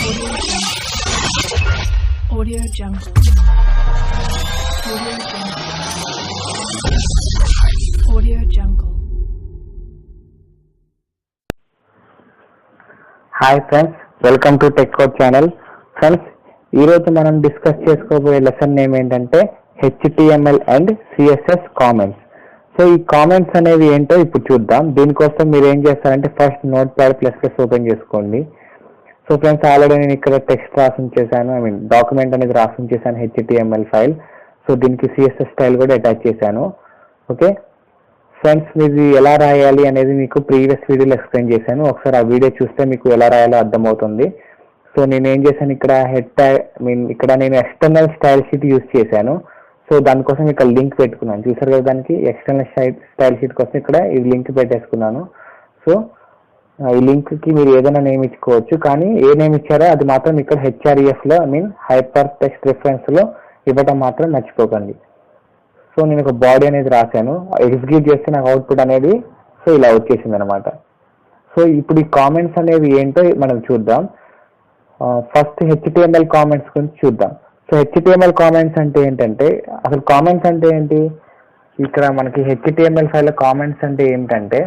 Audio Jungle. Audio Jungle. Audio Jungle. Hi friends, welcome to tech code channel. Friends, ఈరోజు మనం discuss చేసుకోబోయే lesson name ఏంటంటే HTML and CSS comments. So ఈ comments అనేవి ఏంటో ఇప్పుడు చూద్దాం. దీనికోసం మీరు ఏం చేస్తారంటే first note pad plus open చేసుకోండి. సో ఫ్రెండ్స్, ఆల్రెడీ నేను ఇక్కడ టెక్స్ట్ రాసి ఉంచేసాను, డాక్యుమెంట్ అనేది రాసి ఉంచేసాను, HTML ఫైల్. సో దీనికి CSS స్టైల్ కూడా అటాచ్ చేశాను. ఓకే ఫ్రెండ్స్, మీది ఎలా రాయాలి అనేది మీకు ప్రీవియస్ వీడియోలో ఎక్స్ప్లెయిన్ చేశాను. ఒకసారి ఆ వీడియో చూస్తే మీకు ఎలా రాయాలో అర్థమవుతుంది. సో నేను ఏం చేశాను, ఇక్కడ ఇక్కడ నేను ఎక్స్టర్నల్ స్టైల్ షీట్ యూజ్ చేశాను. సో దానికోసం ఇక్కడ లింక్ పెట్టుకున్నాను. చూసారు కదా, దానికి ఎక్స్టర్నల్ స్టైల్ షీట్ కోసం ఇక్కడ ఈ లింక్ పెట్టేసుకున్నాను. సో ఈ లింక్కి మీరు ఏదైనా నేమ్ ఇచ్చుకోవచ్చు, కానీ ఏ నేమ్ ఇచ్చారో అది మాత్రం ఇక్కడ HREFలో హైపర్ టెక్స్ట్ రిఫరెన్స్లో ఇవ్వటం మాత్రం మర్చిపోకండి. సో నేను ఒక బాడీ అనేది రాశాను, ఎగ్జిక్యూట్ చేస్తే నాకు అవుట్పుట్ అనేది సో ఇలా వచ్చేసింది అనమాట. సో ఇప్పుడు ఈ కామెంట్స్ అనేవి ఏంటో మనం చూద్దాం. ఫస్ట్ HTML కామెంట్స్ గురించి చూద్దాం. సో HTML కామెంట్స్ అంటే ఏంటంటే, అసలు కామెంట్స్ అంటే ఏంటి? ఇక్కడ మనకి HTML ఫైల్లో కామెంట్స్ అంటే ఏంటంటే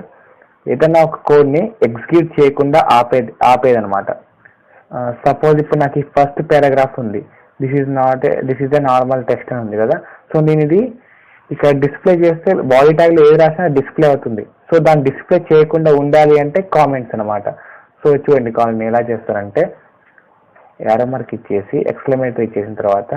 ఏదైనా ఒక కోడ్ని ఎగ్జిక్యూట్ చేయకుండా ఆపేది అనమాట. సపోజ్ ఇప్పుడు నాకు ఈ ఫస్ట్ పారాగ్రాఫ్ ఉంది, this is a normal text అని ఉంది కదా. సో నేను ఇది ఇక్కడ డిస్ప్లే చేస్తే బాడీ ట్యాగ్లో ఏది రాసినా డిస్ప్లే అవుతుంది. సో దాన్ని డిస్ప్లే చేయకుండా ఉండాలి అంటే కామెంట్స్ అనమాట. సో చూడండి, కామెంట్ ఎలా చేస్తారంటే యారో మార్క్ ఇచ్చేసి ఎక్స్క్లమేటరీ ఇచ్చేసిన తర్వాత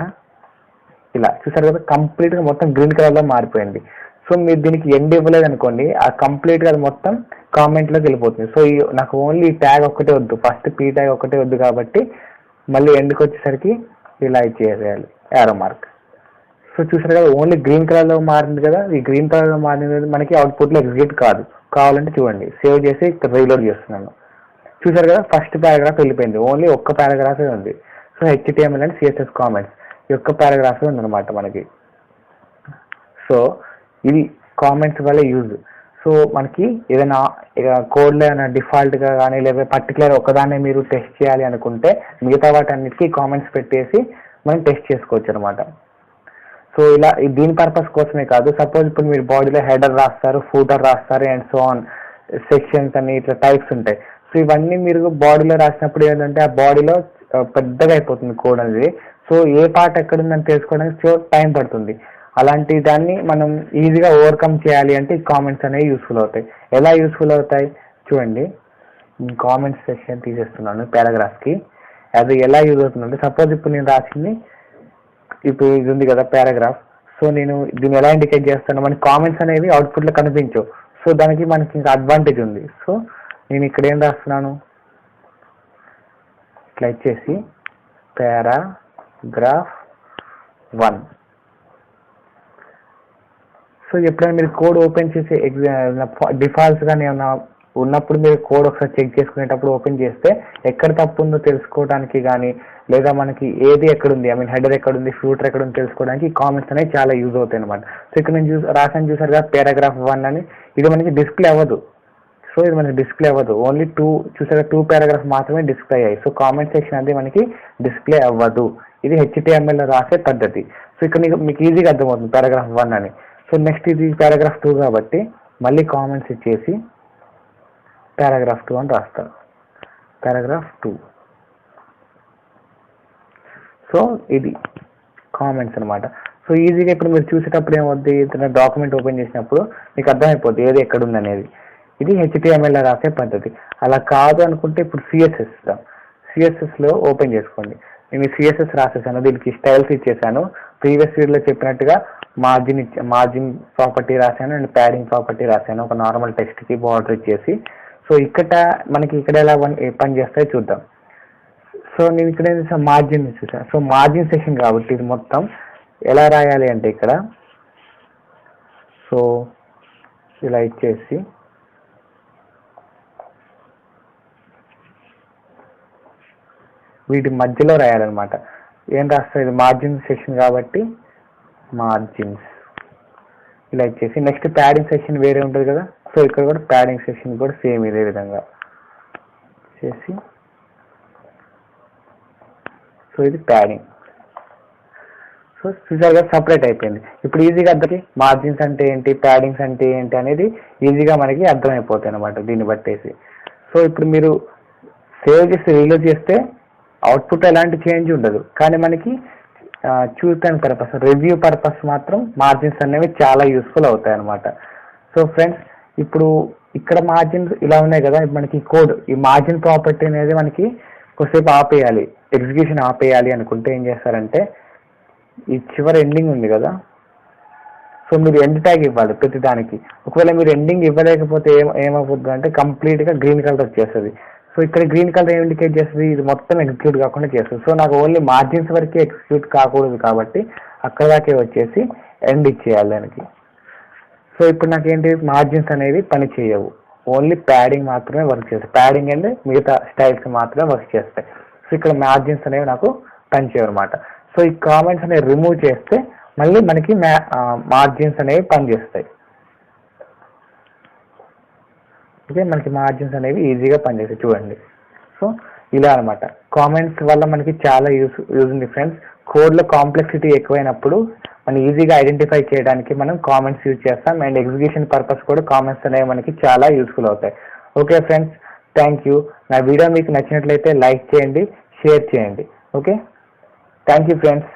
ఇలా చూసారు కదా, కంప్లీట్గా మొత్తం గ్రీన్ కలర్లో మారిపోయింది. సో మీరు దీనికి ఎండ్ ఇవ్వలేదు అనుకోండి, ఆ కంప్లీట్గా అది మొత్తం కామెంట్లోకి వెళ్ళిపోతుంది. సో నాకు ఓన్లీ ట్యాగ్ ఒక్కటే వద్దు, ఫస్ట్ పీ ట్యాగ్ ఒక్కటే వద్దు, కాబట్టి మళ్ళీ ఎండ్కి వచ్చేసరికి ఇలా ఇచ్చేయాలి యారో మార్క్. సో చూసారు కదా, ఓన్లీ గ్రీన్ కలర్లో మారింది కదా. ఈ గ్రీన్ కలర్లో మారింది మనకి అవుట్పుట్లో ఎగ్జిక్యూట్ కాదు. కావాలంటే చూడండి, సేవ్ చేసి ఇక్కడ రీలోడ్ చేస్తున్నాను. చూసారు కదా, ఫస్ట్ పారాగ్రాఫ్ వెళ్ళిపోయింది, ఓన్లీ ఒక్క పారాగ్రాఫే ఉంది. So HTML and CSS comments ఈ ఒక్క పారాగ్రాఫే ఉందన్నమాట మనకి. సో ఇది కామెంట్స్ వల్ల యూజ్. సో మనకి ఏదైనా కోడ్లో ఏదైనా డిఫాల్ట్గా కానీ లేదా పర్టికులర్ ఒకదాన్ని మీరు టెస్ట్ చేయాలి అనుకుంటే మిగతా వాటన్నిటికీ కామెంట్స్ పెట్టేసి మనం టెస్ట్ చేసుకోవచ్చు అనమాట. సో ఇలా దీని పర్పస్ కోసమే కాదు, సపోజ్ ఇప్పుడు మీరు బాడీలో హెడర్ రాస్తారు, ఫూటర్ రాస్తారు అండ్ సో ఆన్ సెక్షన్స్ అని ఇట్లా టైప్స్ ఉంటాయి. సో ఇవన్నీ మీరు బాడీలో రాసినప్పుడు ఏంటంటే ఆ బాడీలో పెద్దగా అయిపోతుంది కోడ్ అనేది. సో ఏ పార్ట్ ఎక్కడుందని తెలుసుకోవడానికి టైం పడుతుంది. అలాంటి దాన్ని మనం ఈజీగా ఓవర్కమ్ చేయాలి అంటే ఈ కామెంట్స్ అనేవి యూస్ఫుల్ అవుతాయి. ఎలా యూస్ఫుల్ అవుతాయి చూడండి, కామెంట్స్ సెక్షన్ తీసేస్తున్నాను పారాగ్రాఫ్కి. అది ఎలా యూజ్ అవుతుందంటే, సపోజ్ ఇప్పుడు నేను రాసింది ఇప్పుడు ఇది ఉంది కదా పారాగ్రాఫ్. సో నేను దీన్ని ఎలా ఇండికేట్ చేస్తాను, మనకి కామెంట్స్ అనేవి అవుట్పుట్లో కనిపించవు. సో దానికి మనకి ఇంకా అడ్వాంటేజ్ ఉంది. సో నేను ఇక్కడ ఏం రాస్తున్నాను, ఇట్లా ఇచ్చేసి పారాగ్రాఫ్ 1. సో ఎప్పుడైనా మీరు కోడ్ ఓపెన్ చేసి డిఫాల్ట్స్ కానీ ఏమైనా ఉన్నప్పుడు మీరు కోడ్ ఒకసారి చెక్ చేసుకునేటప్పుడు ఓపెన్ చేస్తే ఎక్కడ తప్పు ఉందో తెలుసుకోవడానికి కానీ లేదా మనకి ఏది ఎక్కడుంది, హెడర్ ఎక్కడుంది, ఫ్యూటర్ ఎక్కడుంది తెలుసుకోవడానికి ఈ కామెంట్స్ అనేవి చాలా యూజ్ అవుతాయి అనమాట. సో ఇక్కడ నేను రాసాను చూసారు కదా పారాగ్రాఫ్ 1 అని, ఇది మనకి డిస్ప్లే అవ్వదు. సో ఇది మనకి డిస్ప్లే అవ్వదు, ఓన్లీ చూసారా 2 పారాగ్రాఫ్ మాత్రమే డిస్ప్లే అయ్యాయి. సో కామెంట్ సెక్షన్ అనేది మనకి డిస్ప్లే అవ్వదు. ఇది HTML రాసే పద్ధతి. సో ఇక్కడ మీకు ఈజీగా అర్థమవుతుంది పారాగ్రాఫ్ 1 అని. సో నెక్స్ట్ ఇది పారాగ్రాఫ్ 2 కాబట్టి మళ్ళీ కామెంట్స్ ఇచ్చేసి పారాగ్రాఫ్ 2 అని రాస్తారు, పారాగ్రాఫ్ 2. సో ఇది కామెంట్స్ అనమాట. సో ఈజీగా ఇప్పుడు మీరు చూసేటప్పుడు ఏమవుద్ది, ఏదైనా డాక్యుమెంట్ ఓపెన్ చేసినప్పుడు మీకు అర్థమైపోద్ది ఏది ఎక్కడుంది అనేది. ఇది HTML రాసే పద్ధతి. అలా కాదు అనుకుంటే ఇప్పుడు CSSలో ఓపెన్ చేసుకోండి. నేను CSS రాసేసాను, దీనికి స్టైల్స్ ఇచ్చేసాను. ప్రీవియస్ వీడియోలో చెప్పినట్టుగా మార్జిన్ ప్రాపర్టీ రాశాను అండ్ ప్యాడింగ్ ప్రాపర్టీ రాశాను, ఒక నార్మల్ టెక్స్ట్కి బార్డర్ ఇచ్చేసి. సో మనకి ఇక్కడ ఎలా పని చేస్తాయో చూద్దాం. సో నేను ఇక్కడ మార్జిన్ ఇచ్చేసాను. సో మార్జిన్ సెక్షన్ కాబట్టి ఇది మొత్తం ఎలా రాయాలి అంటే ఇక్కడ సో ఇలా ఇచ్చేసి వీటి మధ్యలో రాయాలన్నమాట. ఏం రాస్తారు, ఇది మార్జిన్ సెక్షన్ కాబట్టి మార్జిన్స్ ఇలా ఇచ్చేసి నెక్స్ట్ ప్యాడింగ్ సెక్షన్ వేరే ఉంటుంది కదా. సో ఇక్కడ కూడా ప్యాడింగ్ సెక్షన్ కూడా సేమ్ ఇదే విధంగా చేసి సో ఇది ప్యాడింగ్. సో చూసారుగా సపరేట్ అయిపోయింది. ఇప్పుడు ఈజీగా అందరికి మార్జిన్స్ అంటే ఏంటి, ప్యాడింగ్స్ అంటే ఏంటి అనేది ఈజీగా మనకి అర్థమైపోతాయి అనమాట దీన్ని బట్టేసి. సో ఇప్పుడు మీరు సేవ్ చేసి రీలోడ్ చేస్తే అవుట్పుట్ ఎలాంటి చేంజ్ ఉండదు, కానీ మనకి చూడటానికి పర్పస్, రివ్యూ పర్పస్ మాత్రం మార్జిన్స్ అనేవి చాలా యూస్ఫుల్ అవుతాయి అనమాట. సో ఫ్రెండ్స్, ఇప్పుడు ఇక్కడ మార్జిన్స్ ఇలా ఉన్నాయి కదా, మనకి కోడ్ ఈ మార్జిన్ ప్రాపర్టీ అనేది మనకి కొద్దిసేపు ఆపేయాలి, ఎగ్జిక్యూషన్ ఆపేయాలి అనుకుంటే ఏం చేస్తారంటే ఈ చివరి ఎండింగ్ ఉంది కదా, సో మీరు ఎండ్ ట్యాగ్ ఇవ్వాలి ప్రతి దానికి. ఒకవేళ మీరు ఎండింగ్ ఇవ్వలేకపోతే ఏమవుతుంది అంటే కంప్లీట్గా గ్రీన్ కలర్ వచ్చేస్తుంది. సో ఇక్కడ గ్రీన్ కలర్ ఏం ఇండికేట్ చేస్తుంది, ఇది మొత్తం ఎగ్జిక్యూట్ కాకుండా చేస్తుంది. సో నాకు ఓన్లీ మార్జిన్స్ వరకే ఎగ్జిక్యూట్ కాకూడదు కాబట్టి అక్కడ దాకే వచ్చేసి ఎండ్ ఇచ్చేయాలి దానికి. సో ఇప్పుడు నాకేంటి, మార్జిన్స్ అనేవి పని చేయవు, ఓన్లీ ప్యాడింగ్ మాత్రమే వర్క్ చేస్తాయి. ప్యాడింగ్ అండ్ మిగతా స్టైల్స్ మాత్రమే వర్క్ చేస్తాయి. సో ఇక్కడ మార్జిన్స్ అనేవి నాకు పని చేయవు అనమాట. సో ఈ కామెంట్స్ అనేవి రిమూవ్ చేస్తే మళ్ళీ మనకి మార్జిన్స్ అనేవి పనిచేస్తాయి. ఓకే, మనకి మార్జిన్స్ అనేవి ఈజీగా పనిచేస్తాయి చూడండి. సో ఇలా అనమాట, కామెంట్స్ వల్ల మనకి చాలా యూజ్ ఉంది ఫ్రెండ్స్. కోడ్లో కాంప్లెక్సిటీ ఎక్కువైనప్పుడు మనం ఈజీగా ఐడెంటిఫై చేయడానికి మనం కామెంట్స్ యూజ్ చేస్తాం, అండ్ ఎగ్జిక్యూషన్ పర్పస్ కూడా కామెంట్స్ అనేవి మనకి చాలా యూస్ఫుల్ అవుతాయి. Okay friends, thank you. నా వీడియో మీకు నచ్చినట్లయితే లైక్ చేయండి, షేర్ చేయండి. Okay, thank you friends.